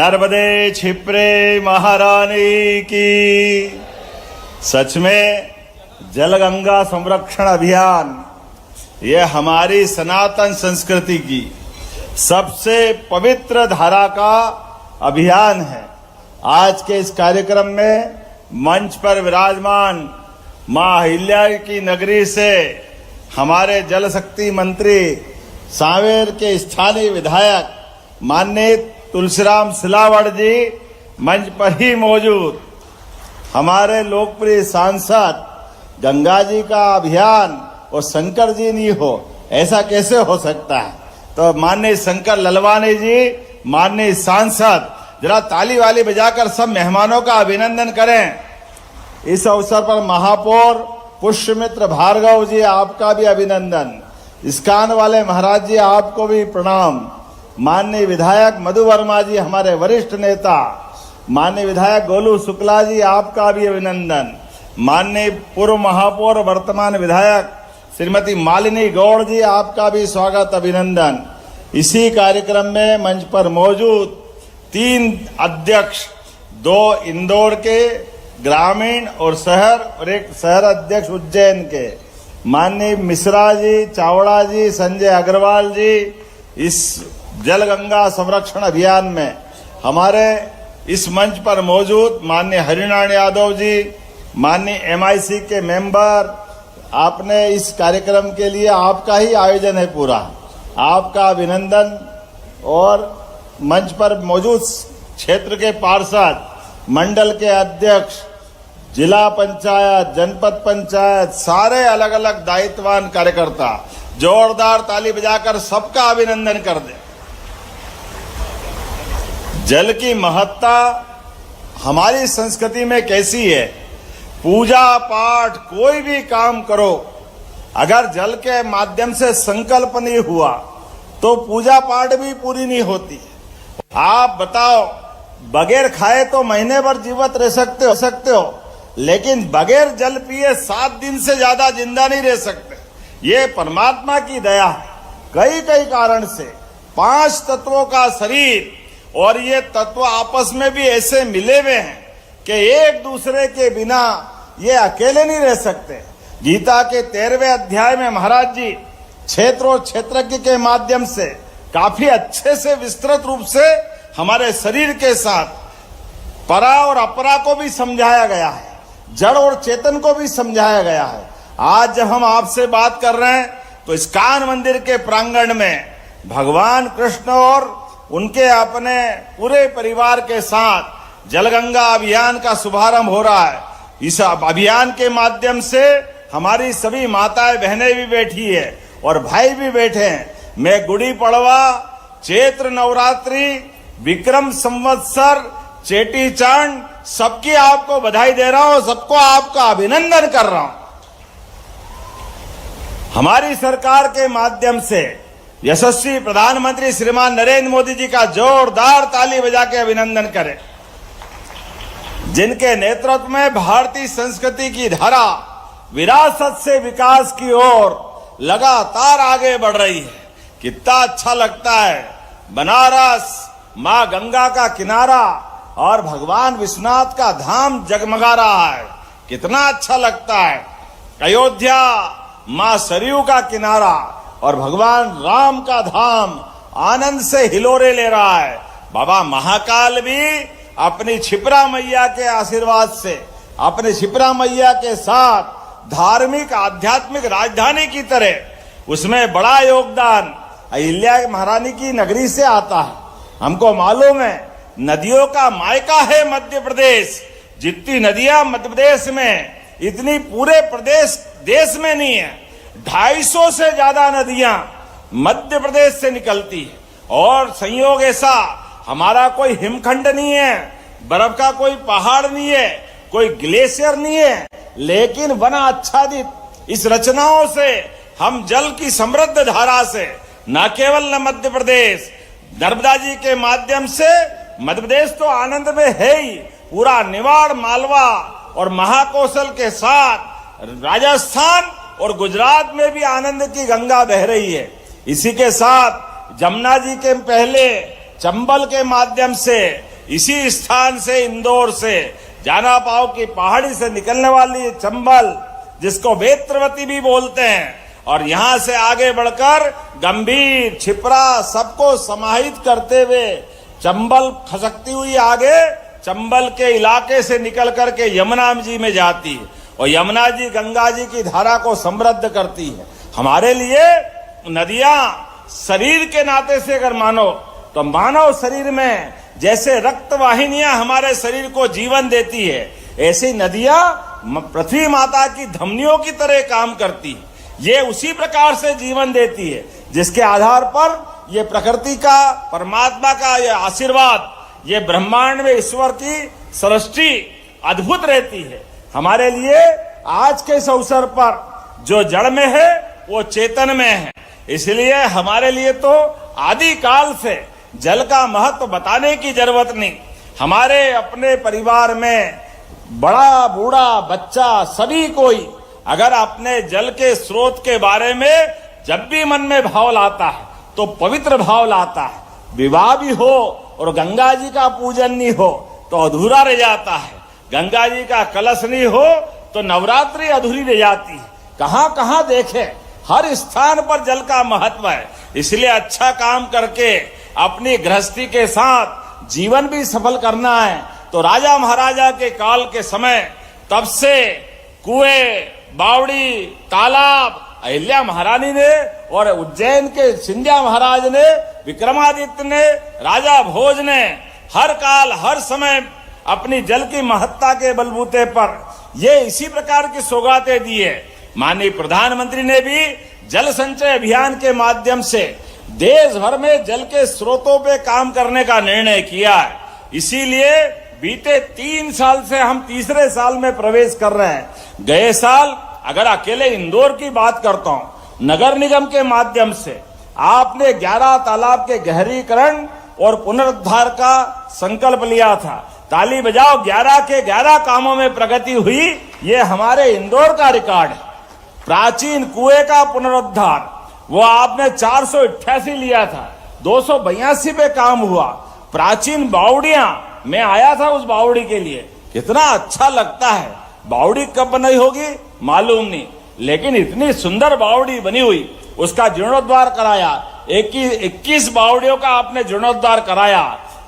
नर्मदे क्षिप्रे महारानी की। सच में जलगंगा संरक्षण अभियान ये हमारी सनातन संस्कृति की सबसे पवित्र धारा का अभियान है। आज के इस कार्यक्रम में मंच पर विराजमान मां अहिल्या की नगरी से हमारे जल शक्ति मंत्री सांवेर के स्थानीय विधायक माननीय तुलसीराम सिलावट जी मंच पर ही मौजूद, हमारे लोकप्रिय सांसद गंगा जी का अभियान और शंकर जी नहीं हो, ऐसा कैसे हो सकता है। तो माननीय शंकर ललवानी जी, माननीय सांसद, जरा ताली वाली बजाकर सब मेहमानों का अभिनंदन करें। इस अवसर पर महापौर पुष्यमित्र भार्गव जी, आपका भी अभिनंदन। इस्कान वाले महाराज जी, आपको भी प्रणाम। माननीय विधायक मधु वर्मा जी, हमारे वरिष्ठ नेता, माननीय विधायक गोलू शुक्ला जी, आपका भी अभिनंदन। माननीय पूर्व महापौर वर्तमान विधायक श्रीमती मालिनी गौड़ जी, आपका भी स्वागत अभिनंदन। इसी कार्यक्रम में मंच पर मौजूद 3 अध्यक्ष, 2 इंदौर के ग्रामीण और शहर और एक शहर अध्यक्ष उज्जैन के, माननीय मिश्रा जी, चावड़ा जी, संजय अग्रवाल जी, इस जलगंगा संरक्षण अभियान में हमारे इस मंच पर मौजूद माननीय हरिनारायण यादव जी, माननीय MIC के मेंबर, आपने इस कार्यक्रम के लिए आपका ही आयोजन है पूरा, आपका अभिनंदन। और मंच पर मौजूद क्षेत्र के पार्षद, मंडल के अध्यक्ष, जिला पंचायत, जनपद पंचायत, सारे अलग अलग दायित्ववान कार्यकर्ता, जोरदार ताली बजाकर सबका अभिनंदन कर दे। जल की महत्ता हमारी संस्कृति में कैसी है, पूजा पाठ कोई भी काम करो, अगर जल के माध्यम से संकल्प नहीं हुआ तो पूजा पाठ भी पूरी नहीं होती। आप बताओ, बगैर खाए तो महीने भर जीवित रह सकते हो, लेकिन बगैर जल पिए 7 दिन से ज्यादा जिंदा नहीं रह सकते। ये परमात्मा की दया है। कई कारण से 5 तत्वों का शरीर, और ये तत्व आपस में भी ऐसे मिले हुए हैं कि एक दूसरे के बिना ये अकेले नहीं रह सकते। गीता के 13वें अध्याय में महाराज जी क्षेत्र और क्षेत्रज्ञ के माध्यम से काफी अच्छे से विस्तृत रूप से हमारे शरीर के साथ परा और अपरा को भी समझाया गया है, जड़ और चेतन को भी समझाया गया है। आज जब हम आपसे बात कर रहे हैं तो इस्कान मंदिर के प्रांगण में भगवान कृष्ण और उनके अपने पूरे परिवार के साथ जलगंगा अभियान का शुभारंभ हो रहा है। इस अभियान के माध्यम से हमारी सभी माताएं बहनें भी बैठी है और भाई भी बैठे हैं। मैं गुड़ी पड़वा, चैत्र नवरात्रि, विक्रम संवत्सर, चेटी चांद, सबकी आपको बधाई दे रहा हूं, सबको आपका अभिनंदन कर रहा हूं। हमारी सरकार के माध्यम से यशस्वी प्रधानमंत्री श्रीमान नरेंद्र मोदी जी का जोरदार ताली बजा के अभिनंदन करें, जिनके नेतृत्व में भारतीय संस्कृति की धारा विरासत से विकास की ओर लगातार आगे बढ़ रही है। कितना अच्छा लगता है, बनारस मां गंगा का किनारा और भगवान विश्वनाथ का धाम जगमगा रहा है, कितना अच्छा लगता है। अयोध्या मां सरयू का किनारा और भगवान राम का धाम आनंद से हिलोरे ले रहा है। बाबा महाकाल भी अपनी क्षिप्रा मैया के आशीर्वाद से, अपने क्षिप्रा मैया के साथ धार्मिक आध्यात्मिक राजधानी की तरह उसमें बड़ा योगदान अहिल्या महारानी की नगरी से आता है। हमको मालूम है नदियों का मायका है मध्य प्रदेश, जितनी नदियां मध्य प्रदेश में इतनी पूरे प्रदेश देश में नहीं है। 250 से ज्यादा नदियां मध्य प्रदेश से निकलती है। और संयोग ऐसा, हमारा कोई हिमखंड नहीं है, बर्फ का कोई पहाड़ नहीं है, कोई ग्लेशियर नहीं है, लेकिन वन आच्छादित इस रचनाओं से हम जल की समृद्ध धारा से न केवल न मध्य प्रदेश, नर्मदा जी के माध्यम से मध्य प्रदेश तो आनंद में है ही, पूरा निवाड़, मालवा और महाकौशल के साथ राजस्थान और गुजरात में भी आनंद की गंगा बह रही है। इसी के साथ जमुना जी के पहले चंबल के माध्यम से इसी स्थान से, इंदौर से, जाना पाओ की पहाड़ी से निकलने वाली चंबल, जिसको वेत्रवती भी बोलते हैं, और यहां से आगे बढ़कर गंभीर, छिपरा सबको समाहित करते हुए चंबल खसकती हुई आगे चंबल के इलाके से निकल करके यमुना जी में जाती है, और यमुना जी गंगा जी की धारा को समृद्ध करती है। हमारे लिए नदियां शरीर के नाते से अगर मानो तो मानव शरीर में जैसे रक्त वाहिनियां हमारे शरीर को जीवन देती है, ऐसी नदियां पृथ्वी माता की धमनियों की तरह काम करती है। ये उसी प्रकार से जीवन देती है, जिसके आधार पर ये प्रकृति का, परमात्मा का ये आशीर्वाद, ये ब्रह्मांड में ईश्वर की सृष्टि अद्भुत रहती है। हमारे लिए आज के इस अवसर पर जो जड़ में है वो चेतन में है, इसलिए हमारे लिए तो आदि काल से जल का महत्व बताने की जरूरत नहीं। हमारे अपने परिवार में बड़ा बूढ़ा बच्चा सभी कोई अगर अपने जल के स्रोत के बारे में जब भी मन में भाव लाता है तो पवित्र भाव लाता है। विवाह भी हो और गंगा जी का पूजन नहीं हो तो अधूरा रह जाता है, गंगा जी का कलश नहीं हो तो नवरात्रि अधूरी रह जाती है। कहां कहां देखे, हर स्थान पर जल का महत्व है। इसलिए अच्छा काम करके अपनी गृहस्थी के साथ जीवन भी सफल करना है तो राजा महाराजा के काल के समय तब से कुएं, बावड़ी, तालाब अहिल्या महारानी ने और उज्जैन के सिंधिया महाराज ने, विक्रमादित्य ने, राजा भोज ने हर काल हर समय अपनी जल की महत्ता के बलबूते पर ये इसी प्रकार की सौगातें दी है। माननीय प्रधानमंत्री ने भी जल संचय अभियान के माध्यम से देश भर में जल के स्रोतों पे काम करने का निर्णय किया है। इसीलिए बीते 3 साल से हम तीसरे साल में प्रवेश कर रहे हैं। गए साल अगर अकेले इंदौर की बात करता हूं, नगर निगम के माध्यम से आपने 11 तालाब के गहरीकरण और पुनरुद्धार का संकल्प लिया था। ताली बजाओ, 11 के 11 कामों में प्रगति हुई, ये हमारे इंदौर का रिकॉर्ड है। प्राचीन कुएं का पुनरुद्धार वो आपने 488 लिया था, 282 पे काम हुआ। प्राचीन बावड़ियां, मैं आया था उस बावड़ी के लिए, कितना अच्छा लगता है। बावड़ी कब बनाई होगी मालूम नहीं, लेकिन इतनी सुंदर बावड़ी बनी हुई, उसका जीर्णोद्धार कराया। 21 बावड़ियों का आपने जीर्णोद्धार कराया।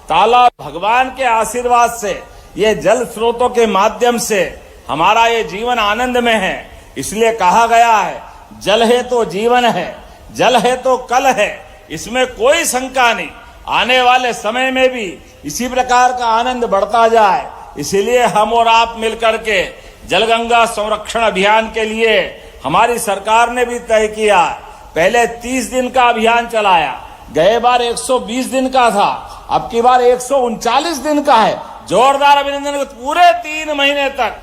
तालाब भगवान के आशीर्वाद से, ये जल स्रोतों के माध्यम से हमारा ये जीवन आनंद में है। इसलिए कहा गया है जल है तो जीवन है, जल है तो कल है, इसमें कोई शंका नहीं। आने वाले समय में भी इसी प्रकार का आनंद बढ़ता जाए, इसीलिए हम और आप मिलकर के जलगंगा संरक्षण अभियान के लिए हमारी सरकार ने भी तय किया। पहले 30 दिन का अभियान चलाया, गए बार 120 दिन का था, अब की बार 139 दिन का है। जोरदार अभिनंदन। पूरे 3 महीने तक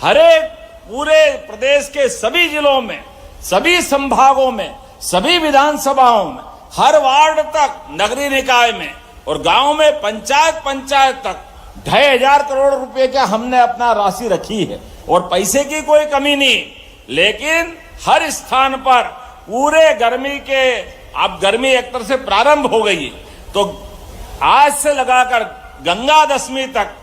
हरेक पूरे प्रदेश के सभी जिलों में, सभी संभागों में, सभी विधानसभाओं में, हर वार्ड तक, नगरीय निकाय में और गांव में, पंचायत तक 2,500 करोड़ रुपए का हमने अपना राशि रखी है और पैसे की कोई कमी नहीं। लेकिन हर स्थान पर पूरे गर्मी के, अब गर्मी एक तरह से प्रारंभ हो गई, तो आज से लगाकर गंगा दशमी तक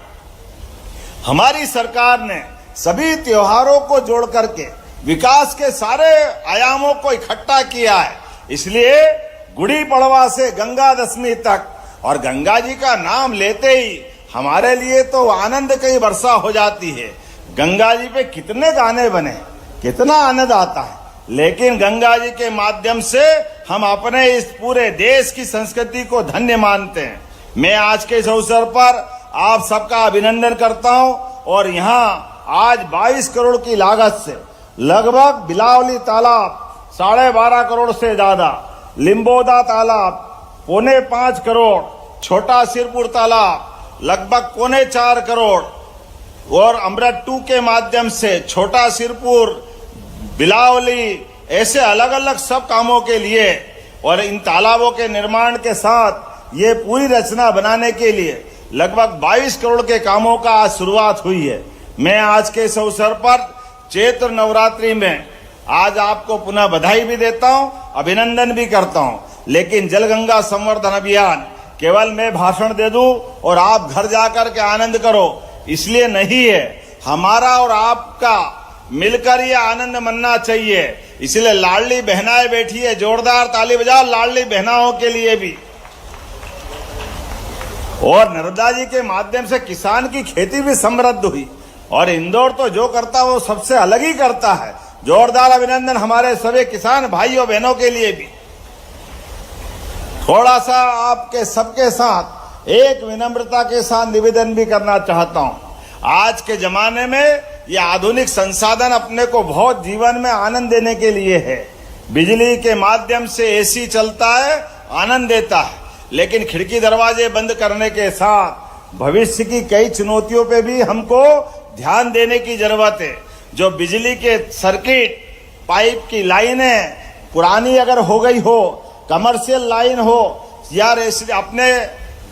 हमारी सरकार ने सभी त्योहारों को जोड़ करके विकास के सारे आयामों को इकट्ठा किया है। इसलिए गुड़ी पड़वा से गंगा दशमी तक, और गंगा जी का नाम लेते ही हमारे लिए तो आनंद की वर्षा हो जाती है। गंगा जी पे कितने गाने बने, कितना आनंद आता है, लेकिन गंगा जी के माध्यम से हम अपने इस पूरे देश की संस्कृति को धन्य मानते हैं। मैं आज के इस अवसर पर आप सबका अभिनंदन करता हूं और यहाँ आज 22 करोड़ की लागत से लगभग बिलावली तालाब 12.5 करोड़ से ज्यादा, लिम्बोदा तालाब 4.25 करोड़, छोटा सिरपुर तालाब लगभग 4.25 करोड़ और अमृत 2 के माध्यम से छोटा सिरपुर, बिलावली, ऐसे अलग अलग सब कामों के लिए और इन तालाबों के निर्माण के साथ ये पूरी रचना बनाने के लिए लगभग 22 करोड़ के कामों का आज शुरुआत हुई है। मैं आज के इस अवसर पर चैत्र नवरात्रि में आज आपको पुनः बधाई भी देता हूं, अभिनंदन भी करता हूं। लेकिन जलगंगा संवर्धन अभियान केवल मैं भाषण दे दूं और आप घर जाकर के आनंद करो, इसलिए नहीं है। हमारा और आपका मिलकर ये आनंद मनना चाहिए। इसलिए लाडली बहनाएं बैठी है, जोरदार ताली बजाओ लाडली बहनाओं के लिए भी। और नर्मदा जी के माध्यम से किसान की खेती भी समृद्ध हुई। और इंदौर तो जो करता है वो सबसे अलग ही करता है। जोरदार अभिनंदन हमारे सभी किसान भाइयों बहनों के लिए भी। थोड़ा सा आपके सबके साथ एक विनम्रता के साथ निवेदन भी करना चाहता हूं। आज के जमाने में ये आधुनिक संसाधन अपने को बहुत जीवन में आनंद देने के लिए है। बिजली के माध्यम से एसी चलता है, आनंद देता है, लेकिन खिड़की दरवाजे बंद करने के साथ भविष्य की कई चुनौतियों पे भी हमको ध्यान देने की जरूरत है। जो बिजली के सर्किट पाइप की लाइनें पुरानी अगर हो गई हो, कमर्शियल लाइन हो या अपने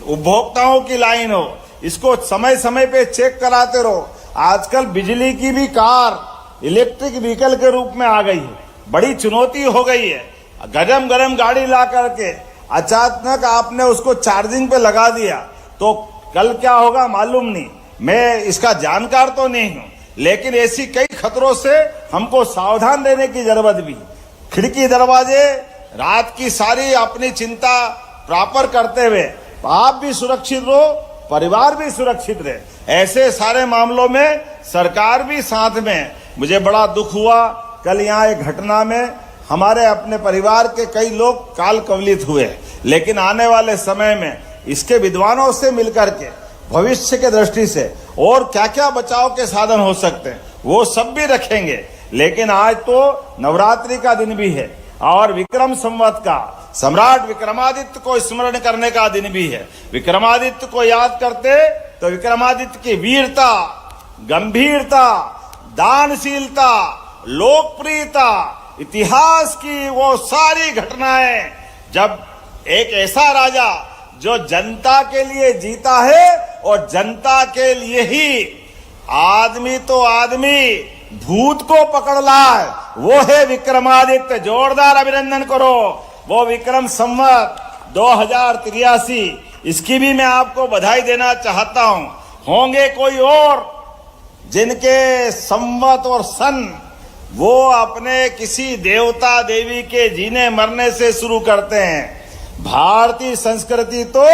उपभोक्ताओं की लाइन हो, इसको समय समय पे चेक कराते रहो। आजकल बिजली की भी कार इलेक्ट्रिक व्हीकल के रूप में आ गई है, बड़ी चुनौती हो गई है। गरम गरम गाड़ी ला करके अचानक आपने उसको चार्जिंग पे लगा दिया तो कल क्या होगा मालूम नहीं। मैं इसका जानकार तो नहीं हूं, लेकिन ऐसी कई खतरों से हमको सावधान रहने की जरूरत भी। खिड़की दरवाजे रात की सारी अपनी चिंता प्रॉपर करते हुए आप भी सुरक्षित रहो, परिवार भी सुरक्षित रहे। ऐसे सारे मामलों में सरकार भी साथ में। मुझे बड़ा दुख हुआ कल यहाँ एक घटना में हमारे अपने परिवार के कई लोग काल कवलित हुए, लेकिन आने वाले समय में इसके विद्वानों से मिलकर के भविष्य के दृष्टि से और क्या क्या बचाव के साधन हो सकते हैं वो सब भी रखेंगे। लेकिन आज तो नवरात्रि का दिन भी है और विक्रम संवत का सम्राट विक्रमादित्य को स्मरण करने का दिन भी है। विक्रमादित्य को याद करते तो विक्रमादित्य की वीरता, गंभीरता, दानशीलता, लोकप्रियता, इतिहास की वो सारी घटनाएं, जब एक ऐसा राजा जो जनता के लिए जीता है और जनता के लिए ही आदमी तो आदमी भूत को पकड़ लाए, वो है विक्रमादित्य। जोरदार अभिनंदन करो। वो विक्रम संवत 2083, इसकी भी मैं आपको बधाई देना चाहता हूं। होंगे कोई और जिनके संवत और सन वो अपने किसी देवता देवी के जीने मरने से शुरू करते हैं। भारतीय संस्कृति तो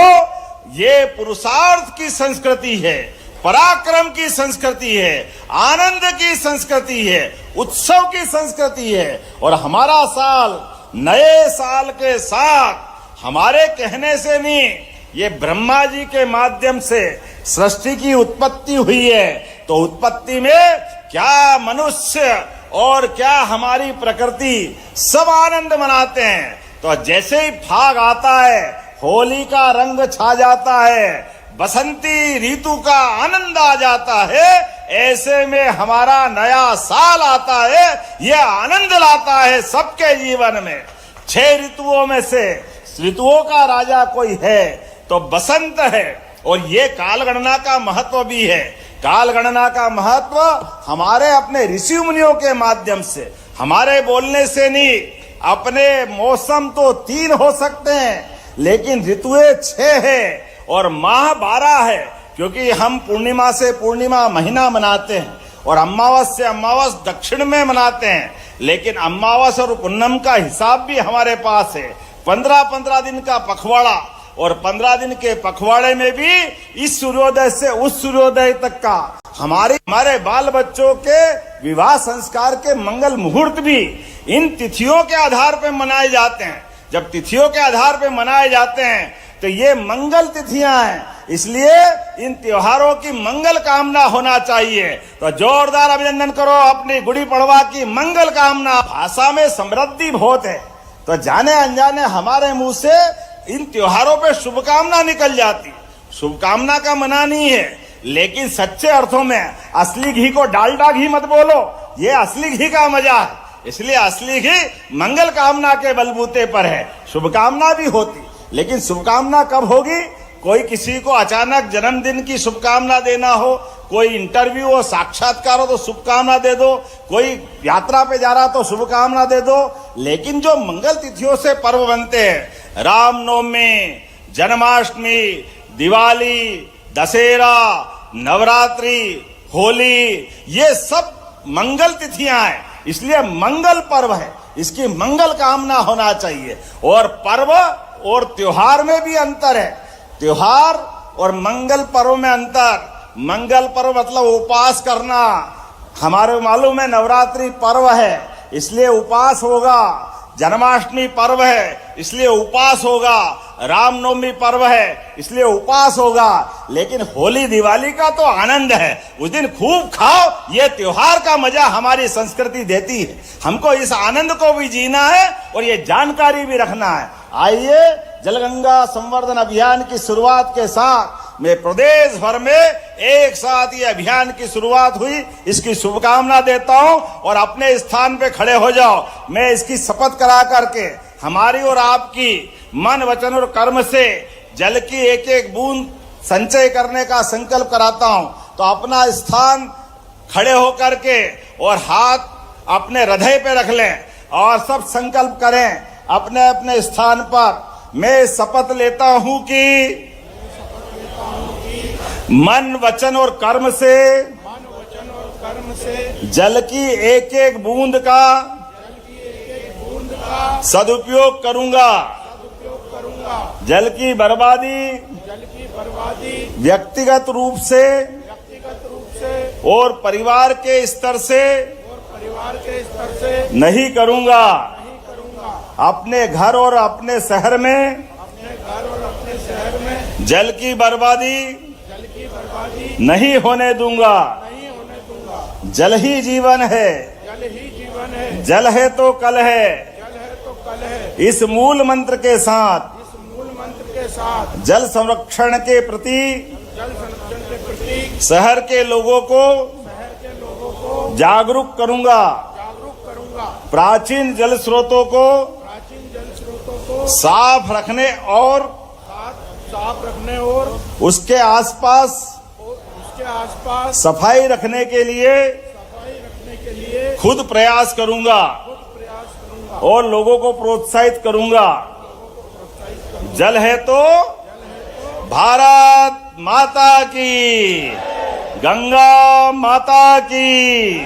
ये पुरुषार्थ की संस्कृति है, पराक्रम की संस्कृति है, आनंद की संस्कृति है, उत्सव की संस्कृति है। और हमारा साल नए साल के साथ हमारे कहने से नहीं, ये ब्रह्मा जी के माध्यम से सृष्टि की उत्पत्ति हुई है। तो उत्पत्ति में क्या मनुष्य और क्या हमारी प्रकृति सब आनंद मनाते हैं। तो जैसे ही फाग आता है, होली का रंग छा जाता है, बसंती ऋतु का आनंद आ जाता है, ऐसे में हमारा नया साल आता है, यह आनंद लाता है सबके जीवन में। 6 ऋतुओं में से ऋतुओं का राजा कोई है तो बसंत है। और ये कालगणना का महत्व भी है। कालगणना का महत्व हमारे अपने ऋषि मुनियों के माध्यम से, हमारे बोलने से नहीं। अपने मौसम तो 3 हो सकते हैं, लेकिन ऋतुएं 6 है और माह 12 है, क्योंकि हम पूर्णिमा से पूर्णिमा महीना मनाते हैं और अमावस से अमावस दक्षिण में मनाते हैं। लेकिन अमावस और पूनम का हिसाब भी हमारे पास है। 15-15 दिन का पखवाड़ा, और 15 दिन के पखवाड़े में भी इस सूर्योदय से उस सूर्योदय तक का हमारे बाल बच्चों के विवाह संस्कार के मंगल मुहूर्त भी इन तिथियों के आधार पर मनाए जाते हैं। जब तिथियों के आधार पर मनाए जाते हैं तो ये मंगल तिथियां हैं, इसलिए इन त्योहारों की मंगल कामना होना चाहिए। तो जोरदार अभिनंदन करो अपनी गुड़ी पड़वा की मंगल कामना। भाषा में समृद्धि बहुत है, तो जाने अनजाने हमारे मुंह से इन त्योहारों पे शुभकामना निकल जाती। शुभकामना का मना नहीं है, लेकिन सच्चे अर्थों में असली घी को डालडा घी मत बोलो, ये असली घी का मजा है। इसलिए असली घी मंगल कामना के बलबूते पर है। शुभकामना भी होती, लेकिन शुभकामना कब होगी? कोई किसी को अचानक जन्मदिन की शुभकामना देना हो, कोई इंटरव्यू हो, साक्षात्कार हो तो शुभकामना दे दो, कोई यात्रा पे जा रहा तो शुभकामना दे दो। लेकिन जो मंगल तिथियों से पर्व बनते हैं, रामनवमी, जन्माष्टमी, दिवाली, दशहरा, नवरात्रि, होली, ये सब मंगल तिथियां हैं, इसलिए मंगल पर्व है, इसकी मंगल कामना होना चाहिए। और पर्व और त्योहार में भी अंतर है, त्योहार और मंगल पर्व में अंतर। मंगल पर्व मतलब उपवास करना, हमारे मालूम है नवरात्रि पर्व है इसलिए उपवास होगा, जन्माष्टमी पर्व है इसलिए उपवास होगा, रामनवमी पर्व है इसलिए उपवास होगा। लेकिन होली दिवाली का तो आनंद है, उस दिन खूब खाओ, ये त्योहार का मजा हमारी संस्कृति देती है। हमको इस आनंद को भी जीना है और ये जानकारी भी रखना है। आइए जलगंगा संवर्धन अभियान की शुरुआत के साथ मैं प्रदेश भर में एक साथ ये अभियान की शुरुआत हुई, इसकी शुभकामना देता हूं और अपने स्थान पे खड़े हो जाओ। मैं इसकी शपथ करा करके हमारी और आपकी मन, वचन और कर्म से जल की एक एक बूंद संचय करने का संकल्प कराता हूं। तो अपना स्थान खड़े होकर के और हाथ अपने हृदय पे रख लें और सब संकल्प करें अपने अपने स्थान पर। मैं शपथ लेता हूं कि मन, वचन और कर्म से जल की एक एक बूंद का सदुपयोग करूंगा। जल की बर्बादी व्यक्तिगत रूप से और परिवार के स्तर से नहीं करूंगा। अपने घर और अपने शहर में जल की बर्बादी नहीं होने दूंगा। जल ही जीवन है, जल है तो कल है। इस मूल मंत्र के साथ जल संरक्षण के प्रति शहर के लोगों को जागरूक करूंगा। प्राचीन जल स्रोतों को साफ रखने और उसके आसपास सफाई रखने के लिए खुद प्रयास करूंगा और लोगों को प्रोत्साहित करूंगा। जल है तो भारत माता की, गंगा माता की।